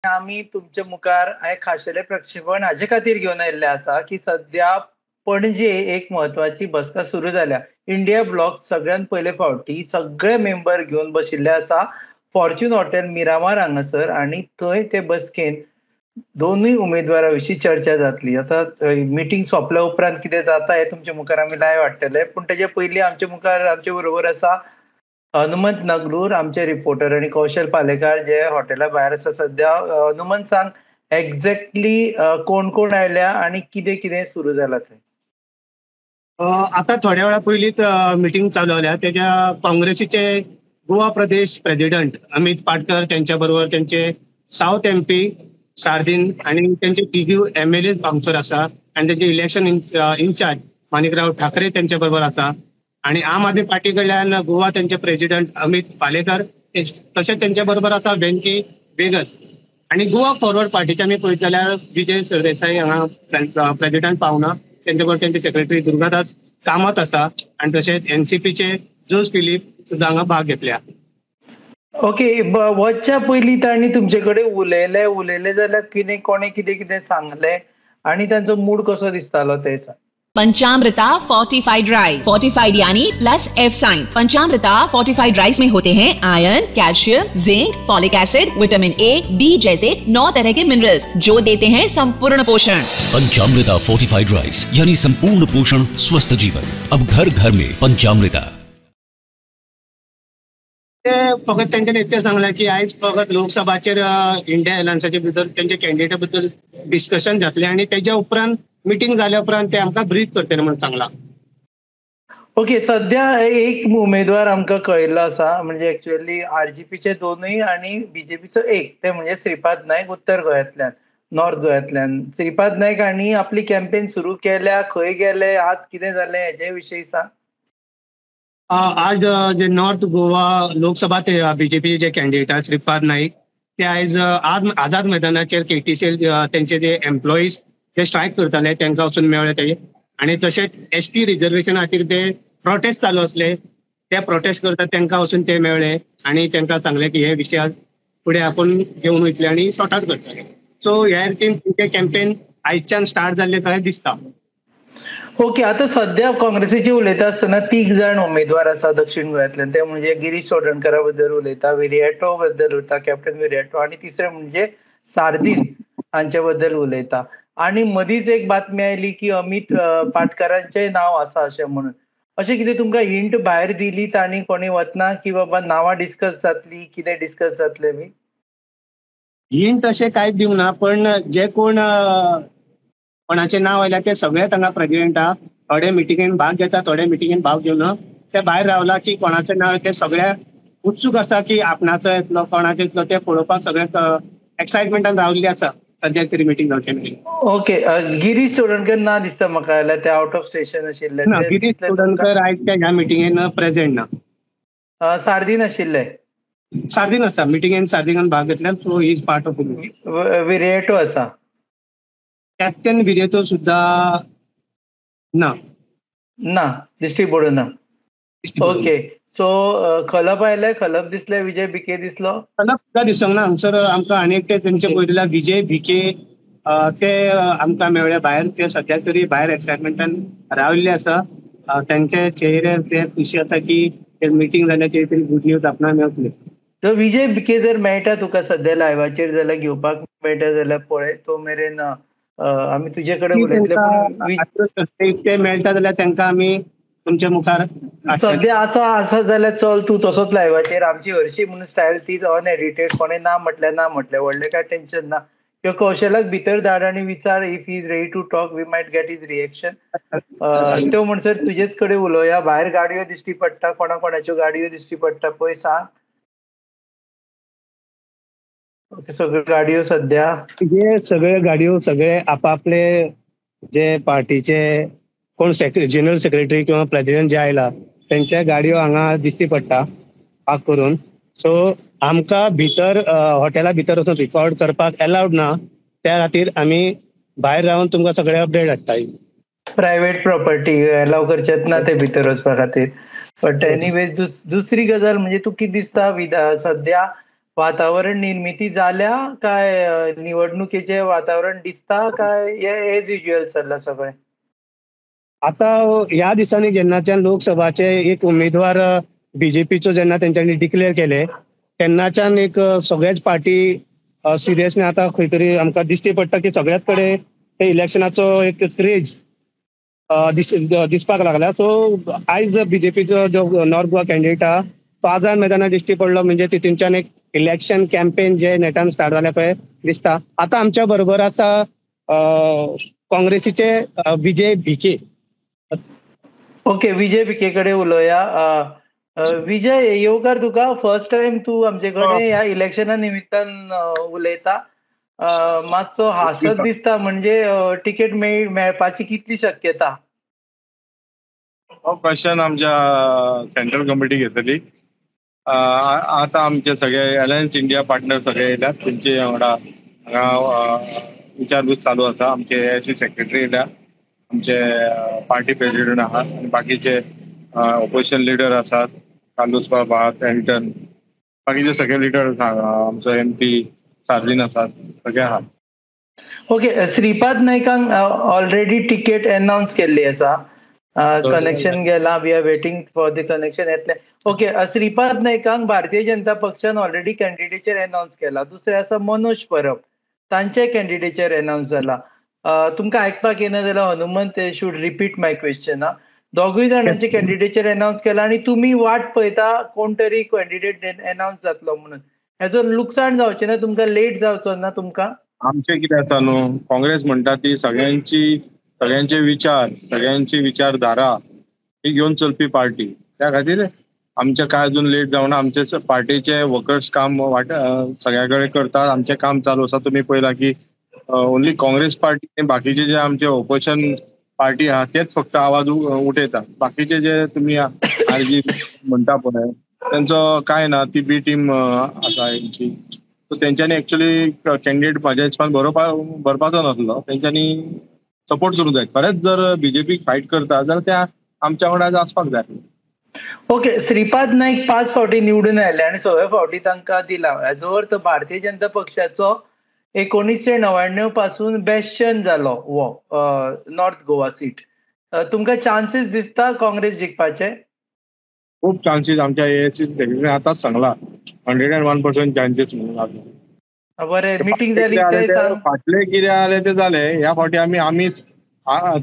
आम्ही तुमच्या मुखार खाशेले प्रक्षेपण हाजे खातीर घेवन आयिल्ले आसा की सध्या पणजे एक म्हत्वाची बसका सुरू जाल्या. इंडिया ब्लॉक सगळ्यात पयले फावटी सगळे मेंबर घेवन बशिल्ले आसा फॉर्च्यून हॉटेल मिरामार हांगासर आणि थंय ते बसकेन दोनूय उमेदवारा विशीं चर्चा जातली. आता मिटींग सोंपल्या उपरांत कितें जाता हें तुमच्या मुखार आमी लायव्ह हाडटले. पूण तेजे पयलीं आमचे मुखार आमचे बरोबर आसा हनुमंत नगलूर आमचे रिपोर्टर आणि कौशल पालेकार जे हॉटेला भायर आसा सध्या. हनुमंत सांग एक्झॅक्टली कोण कोण आयल्या आणि कितें कितें सुरू जालां थंय. आता थोड्या वेळा पयलींच मिटींग चालू जाल्या. तेज्या काँग्रेसीचे गोवा प्रदेश प्रेसिडेंट अमित पाटकर त्यांच्या बरोबर त्यांचे साऊथ एमपी सार्दीन आणि त्यांचे तिगूय MLA हांगसर आसा आणि त्यांचे इलेक्शन इन्चार्ज माणिकराव ठाकरे त्यांच्या बरोबर आसा आणि आम आदमी पार्टी कडल्यान गोवा त्यांचे प्रेसिडेंट अमित पालेकर तशेंच त्यांच्या बरोबर आसा वेंकी वेगस आणि गोवा फॉरवर्ड पार्टीचे आमी पळयत जाल्यार विजय सरदेसाई हांगा प्रेसिडेंट पावना. त्यांच्या बरोबर त्यांचे सेक्रेटरी दुर्गादास कामत आसा आणि तशेंच NCPचे जोस फिलीप सुद्दां हांगा भाग घेतल्या. ओके, वचच्या पयलीं तांणी तुमचे कडेन उलयले जाल्यार कोणे कितें कितें सांगलें आणि तांचो मूड कसो दिसतालो ते सांग. पंचामृता फोर्टिफाइड राइस, फोर्टिफाइड यानी plus F sign. Panchamrita fortified rice में होते हैं iron, calcium, zinc, folic acid, vitamin A, B जैसे 9 तरह के मिनरल्स जो देते हैं संपूर्ण पोषण। पंचामृता फोर्टिफाइड राइस यानी संपूर्ण पोषण, स्वस्थ जीवन। अब घर घर में पंचामृता। फकत त्यांच्यानी इतकें सांगलां की आयज फकत लोकसभाचेर इंडिया अलायन्साचे भितर त्यांच्या कॅन्डिडेटा बद्दल डिस्कशन जातलें आणि तेज्या उपरांत मिटींग जाल्या उपरांत ते आमकां ब्रीफ करतले म्हणून सांगलां. ओके, सध्या एक उमेदवार आमकां कळिल्लो आसा म्हणजे एक्चुअली RGPचे दोनूय आणि BJPचो एक, ते म्हणजे श्रीपाद नायक उत्तर गोंयांतल्यान, नॉर्थ गोंयांतल्यान. श्रीपाद नायक हांणी आपली कॅम्पेन सुरू केल्या, खंय गेले, आज कितें जालें हेजे विशयी सांग. आज जे नॉर्थ गोवा लोकसभा BJP जे कॅन्डिडेट आहा श्रीपाद नाईक ते आयज आझाद मैदानाचेर KTCL त्यांचे जे एम्प्लॉईज जे स्ट्रायक करताले तांकां वचून मेळ्ळे ते आणि तशेंच ST रिजर्वेशना खातीर ते प्रोटेस्ट चालू असले ते प्रोटेस्ट करतात तांकां वचून ते मेळ्ळे आणि तांकां सांगले की हे विशय फुडें आपण घेवन वयतले आणि सॉर्ट आउट करतले. सो ह्या रितीन तुमचे कॅम्पेन आयजच्यान स्टार्ट जाल्ले कशें दिसता. ओके, आता सध्या काँग्रेसीची उलयता आसतना 3 जाण उमेदवार आसा दक्षिण गोंयांतल्यान. ते म्हणजे गिरीश चोडणकरा बद्दल उलयता, विरिएटो बद्दल उलयता, कॅप्टन विरिएटो आणि तिसरे म्हणजे सार्दीन हांचे बद्दल उलयता. आणि मदींच एक बातमी आयली की अमित पाटकरांचे नाव आसा अशें म्हणून. अशें कितें तुमकां हिंट भायर दिली तांणी कोणी वतना की बाबा नांवां डिस्कस जातली, कितें डिस्कस जातलें बी? हिंट अशें कांयच दिवंक ना, पण जे कोण कोणाचे नाव आयल्या ते सगळे हांगा प्रेसिडेंट आहा. थोडे मिटिंगेन भाग घेता, थोडे मिटिंगेन भाग घेवना. ते भायर रावला की कोणाचें नाव ते सगळे उत्सूक आसा की आपणाचो येतलो कोणाचो येतलो ते पळोवपाक सगळे एक्सायटमेंटान राविल्ले आसा सद्याक तरी मिटींग जावचे मेरेन. ओके, गिरीश चोडणकर ना दिसता म्हाका जाल्यार ते आउट ऑफ स्टेशन आशिल्ले. गिरीश चोडणकर आयज त्या ह्या मिटिंगेन प्रेझेंट ना. सार्दीन आशिल्ले. सार्दीन आसा मिटिंगेन, सार्दीनान भाग घेतल्यान so he is part of Viriato आसा. कॅप्टन विरिएटो सुद्दां ना दिश्टी पडना. ओके, सो खलप आयले, खलप दिसले, विजय भिके दिसलो. खलप सुद्दां दिसोंक ना. हांगसर आमकां आनी एक ते तेंचे पळयलें विजय भिके ते आमकां मेळ्ळे भायर. ते सद्याक तरी भायर एक्सायटमेंटान राविल्ले आसा. तांचे चेहऱ्यार ते खुशी आसा की मिटींग जाल्याची तरी गुड न्यूज आपणाक मेळटली. तर विजय भिके जर मेळटा तुका सध्या लायव्हाचेर जाल्यार घेवपाक मेळटा जाल्यार पळय, तो मेरेन आमी तुजे कडेन उलयतले. ते मेळटा जाल्यार तांकां आमी तुमच्या मुखार सध्या आसा जाल्यार चल, तूं तसोच लायव्हाचेर. आमची हरशी म्हणून स्टायल तीच अनएडिटेड. कोणें ना म्हटल्यार ना म्हटलें, व्हडलें काय टेन्शन ना. किंवा कौशलाक भितर धाड आणि विचार, if he is ready to talk we might get his reaction. त्यो म्हणसर तुजेच कडेन उलोवया. भायर गाडयो दिश्टी पडटा, कोणाच्यो गाडयो दिश्टी पडटा पळय सांग. ओके, सगळ्यो गाडयो सध्या सगळे गाडयो सगळे आपापले जे पार्टीचे कोण जनरल सेक्रेटरी किंवा प्रेसिडेंट जे आयला त्यांच्या गाडयो हांगा दिश्टी पडटा पार्क करून. सो आमकां भितर हॉटेला भितर वचून रिकॉर्ड करपाक अलाउड ना. त्या खातीर आमी भायर रावन तुमकां सगळे अपडेट हाडटाय. प्रायव्हेट प्रॉपर्टी अलाव करचेत ना ते भितर वचपा खातीर. बट एनीवेज दुसरी गजाल म्हणजे तूं कितें दिसता सध्या वातावरण निर्मिती जाल्या काय निवडणुकीचे वातावरण दिसता काय एज युज्युअल चल्ला सगळें? आता ह्या दिसांनी जेन्नाच्यान लोकसभाचे एक उमेदवार बीजेपीचो जेन्ना तेंच्यांनी डिक्लेअर केले तेन्नाच्यान एक सगळ्याच पार्टी सिरियसली आता खंय तरी आमकां दिश्टी पडटा की सगळ्याच कडेन ते इलेक्शनाचो एक क्रेज दिसपाक लागला. सो आयज बीजेपीचो जो नॉर्थ गोवा कॅन्डिडेट आहा तो आझाद मैदानार दिश्टी पडलो म्हणजे तितूनच्यान एक इलेक्शन कॅम्पेन जे नेटान स्टार्ट जाल्या पळय दिसता. आता आमच्या बरोबर आसा काँग्रेसीचे विजय भिके. ओके, विजय भिके कडेन उलोवया. विजय येवकार, तुका फर्स्ट टाइम तू आमचे कडेन ह्या इलेक्शना निमित्तान उलयता. मातसो हासत दिसता, म्हणजे तिकेट मेळपाची कितली शक्यता? हो क्वेश्चन आमच्या सेंट्रल कमिटी घेतली. आता आमचे सगळे अलायन्स इंडिया पार्टनर सगळे येयल्यात, तेंचे वांगडा विचारपूस चालू आसा. आमचे एआयसी सेक्रेटरी येयल्या, आमचे पार्टी प्रेसिडेंट आहात आनी बाकीचे ऑपोजिशन लिडर आसात, कालूस बाब आहात, एल्टन, बाकीचे सगळे लिडर आमचो MP सार्जीन आसात, सगळे आहात. ओके, श्रीपाद नायकान ऑलरेडी तिकेट अनाउन्स केल्ली आसा. कनेक्शन गेला, we are waiting for the connection येतले. ओके, श्रीपाद नायकांक भारतीय जनता पक्षान ऑलरेडी कॅन्डिडेचर अनाउन्स केला. दुसरे आसा मनोज परब, तांचे कॅन्डिडेचर अनाउन्स जाला. तुमकां आयकपाक येना जाल्यार Hanumant should repeat my question. दोगूय जाणांचे कॅन्डिडेचर अनाउन्स केला आनी तुमी वाट पळयता कोण तरी कॅन्डिडेट अनाउन्स जातलो म्हणून. हेजो लुकसाण जावचें ना तुमकां, लेट जावचो ना तुमकां? आमचे कितें आसा न्हू, काँग्रेस म्हणटा ती सगळ्यांचे विचार, सगळ्यांची विचारधारा ही घेवन चलपी पार्टी. त्या खातीर आमचे काय अजून लेट जावना. आमचे पार्टीचे वर्कर्स काम सगळ्या कडेन करतात. आमचे काम चालू आसा. तुमी पळयला की ओन्ली काँग्रेस पार्टी, बाकीचे जे आमचे ऑपोजिशन पार्टी आहा तेच फक्त आवाज उठयता. बाकीचे जे तुमी RG म्हणटा पळय त्यांचो काय ना, ती बी टीम आसा हेंची. सो तेंच्यांनी एक्चुअली कॅन्डिडेट म्हाज्या हिसपान भरपाचो नासलो. तेंच्यांनी सपोर्ट करूंक जाय. खरेंच जर बीजेपी फायट करता जाल्यार त्या आमच्या वांगडा आसपाक जाय. ओके, श्रीपाद नाईक 5 फावटी निवडून आयले आणि 6व्या फावटी तांकां दिला. हेजो अर्थ भारतीय जनता पक्षाचो 1999 पासून बेश्चन जालो वो नॉर्थ गोवा सीट. तुमकां चान्सेस दिसता काँग्रेस जिखपाचे? खूप चान्सेस आमच्या AIC सेक्रेटरी आताच सांगला 101% चान्सेस म्हणून. बरें, मिटींग जाली ते सांग. फाटले कितें जालें ते जालें. ह्या फावटी आमीच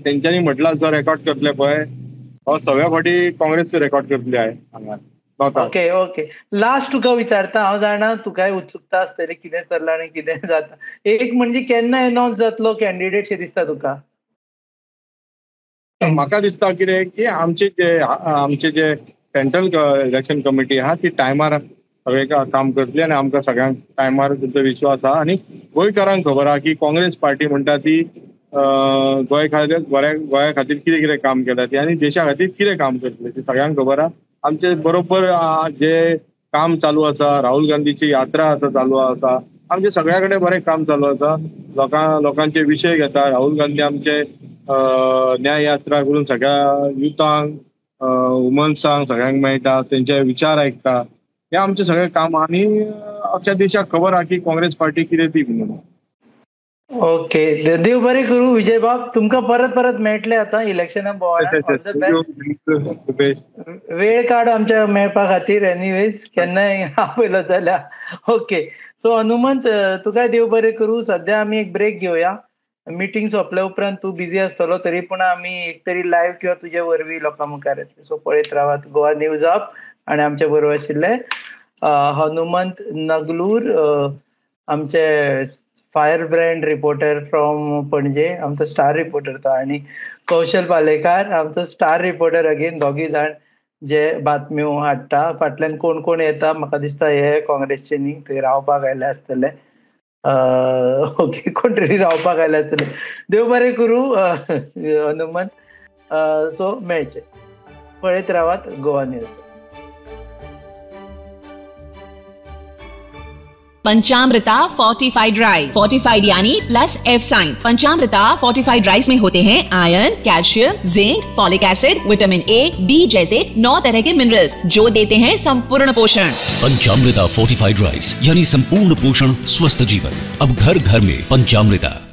तेंच्यांनी म्हटला जो रेकॉर्ड करतले पळय हो 6व्या फावटी काँग्रेस रेकॉर्ड करतली आहे हांगा. ओके, लास्ट तुका विचारता. हांव जाणा तुकाय उत्सुकता आसतली कितें चल्लां आनी कितें जाता. एक म्हणजे केन्ना अनाउन्स जातलो कॅन्डिडेट शें दिसता तुका? म्हाका दिसता कितें की आमचे जे सेंट्रल इलेक्शन कमिटी आहा ती टायमार सगळे काम करतली आनी आमकां सगळ्यांक टायमार तुमचो विश्वास आहा. आनी गोंयकारांक खबर आहा की काँग्रेस पार्टी म्हणटा ती गोंया खातीर कितें काम केलां ती आनी देशा खातीर कितें काम करतली ती सगळ्यांक खबर आहा. आमचे बरोबर जे काम चालू आसा, राहुल गांधीची यात्रा आसा चालू आसा, आमचे सगळ्या कडेन बरें काम चालू आसा. लोकांचे विशय घेता. राहुल गांधी आमचे न्याय यात्रा करून सगळ्या युथांक, वुमन्सांक सगळ्यांक मेळटा, तेंचे विचार आयकता. हे आमचे सगळे काम आनी अख्ख्या देशाक खबर आहा की काँग्रेस पार्टी कितें ती म्हणून. ओके, देव बरें करूं विजय बाब. तुमकां परत मेळटले आतां इलेक्शना बोवाळान. वेळ काड आमच्या मेळपा खातीर. एनीवेज केन्नाय आपयलो जाल्यार. ओके, सो हनुमंत तुका देव बरें करूं. सध्या आमी एक ब्रेक घेवया. मिटींग सोंपल्या उपरांत तूं बिजी आसतलो तरी पूण आमी एक तरी लायव्ह किंवा तुजे वरवीं लोकां मुखार येतले. सो पळयत रावात गोवा न्यूज आप. आनी आमचे बरोबर आशिल्ले हनुमंत नगलूर, आमचे फायर ब्रँड रिपोर्टर फ्रॉम पणजे, आमचो स्टार रिपोर्टर तो, आनी कौशल पालेकार आमचो स्टार रिपोर्टर अगेन. दोगी जाण जे बातम्यो हाडटा. फाटल्यान कोण कोण येता म्हाका दिसता हे काँग्रेसचे न्ही, थंय रावपाक आयले आसतले. ओके, कोण तरी रावपाक आयले आसतले. देव बरें करूं हनुमंत. सो मेळचे. पळयत रावात Goa news. Panchamrita fortified rice, fortified यानी plus F sign. Panchamrita fortified rice में होते हैं iron, calcium, zinc, folic acid, vitamin A, B जैसे 9 तरह के मिनरल्स जो देते हैं संपूर्ण पोषण। पंचामृता फोर्टिफाइड राइस यानी संपूर्ण पोषण स्वस्थ जीवन। अब घर घर में पंचामृता।